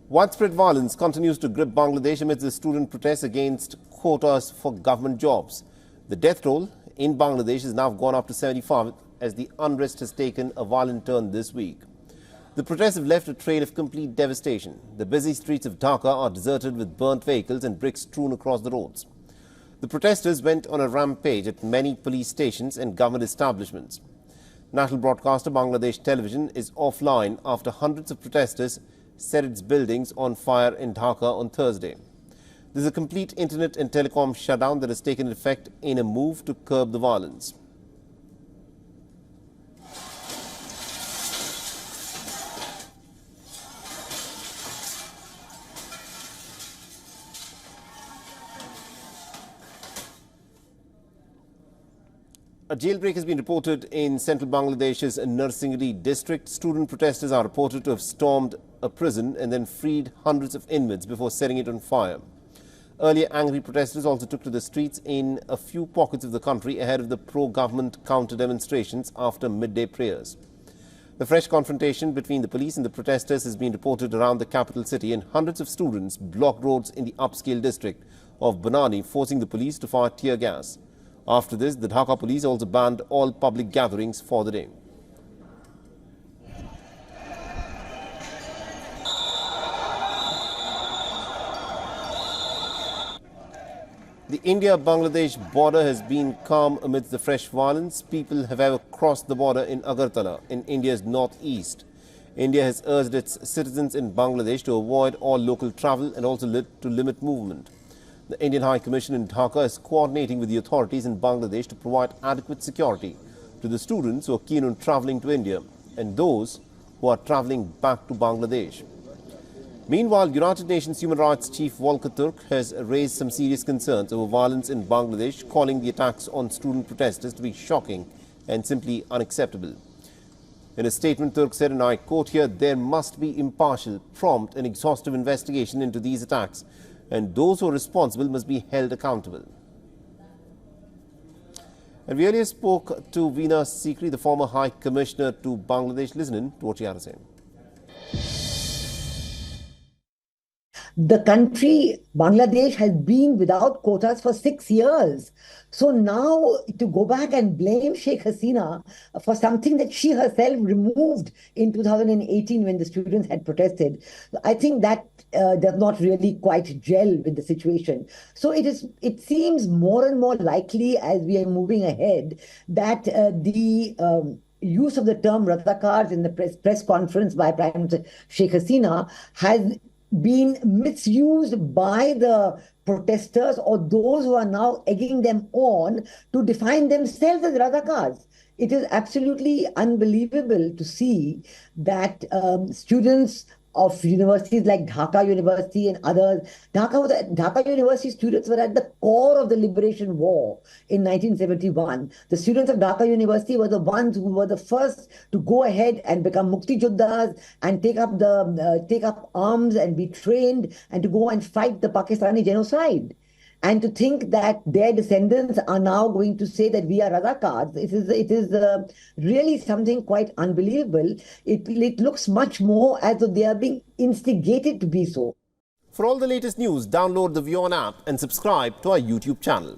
Widespread violence continues to grip Bangladesh amidst the student protests against quotas for government jobs. The death toll in Bangladesh has now gone up to 75 as the unrest has taken a violent turn this week. The protests have left a trail of complete devastation. The busy streets of Dhaka are deserted with burnt vehicles and bricks strewn across the roads. The protesters went on a rampage at many police stations and government establishments. National broadcaster Bangladesh Television is offline after hundreds of protesters set its buildings on fire in Dhaka on Thursday. There is a complete internet and telecom shutdown that has taken effect in a move to curb the violence. A jailbreak has been reported in central Bangladesh's Narsingdi district. Student protesters are reported to have stormed a prison and then freed hundreds of inmates before setting it on fire. Earlier, angry protesters also took to the streets in a few pockets of the country ahead of the pro-government counter-demonstrations after midday prayers. The fresh confrontation between the police and the protesters has been reported around the capital city, and hundreds of students blocked roads in the upscale district of Banani, forcing the police to fire tear gas. After this, the Dhaka police also banned all public gatherings for the day. The India-Bangladesh border has been calm amidst the fresh violence. People have ever crossed the border in Agartala, in India's northeast. India has urged its citizens in Bangladesh to avoid all local travel and also to limit movement. The Indian High Commission in Dhaka is coordinating with the authorities in Bangladesh to provide adequate security to the students who are keen on travelling to India and those who are travelling back to Bangladesh. Meanwhile, United Nations Human Rights Chief Volker Turk has raised some serious concerns over violence in Bangladesh, calling the attacks on student protesters to be shocking and simply unacceptable. In a statement, Turk said, and I quote here, "There must be impartial, prompt and exhaustive investigation into these attacks, and those who are responsible must be held accountable." And we earlier spoke to Veena Sikri, the former High Commissioner to Bangladesh. Listen in to what she had to say. The country, Bangladesh, has been without quotas for 6 years. So now to go back and blame Sheikh Hasina for something that she herself removed in 2018 when the students had protested, I think that does not really quite gel with the situation. So it seems more and more likely as we are moving ahead that the use of the term Razakars in the press conference by Prime Minister Sheikh Hasina has been misused by the protesters or those who are now egging them on to define themselves as Razakars. It is absolutely unbelievable to see that students of universities like Dhaka University and others, Dhaka University students were at the core of the liberation war in 1971. The students of Dhaka University were the ones who were the first to go ahead and become Mukti Joddhas and take up arms and be trained and to go and fight the Pakistani genocide. And to think that their descendants are now going to say that we are Razakars, it is really something quite unbelievable. It looks much more as though they are being instigated to be so. For all the latest news, download the WION app and subscribe to our YouTube channel.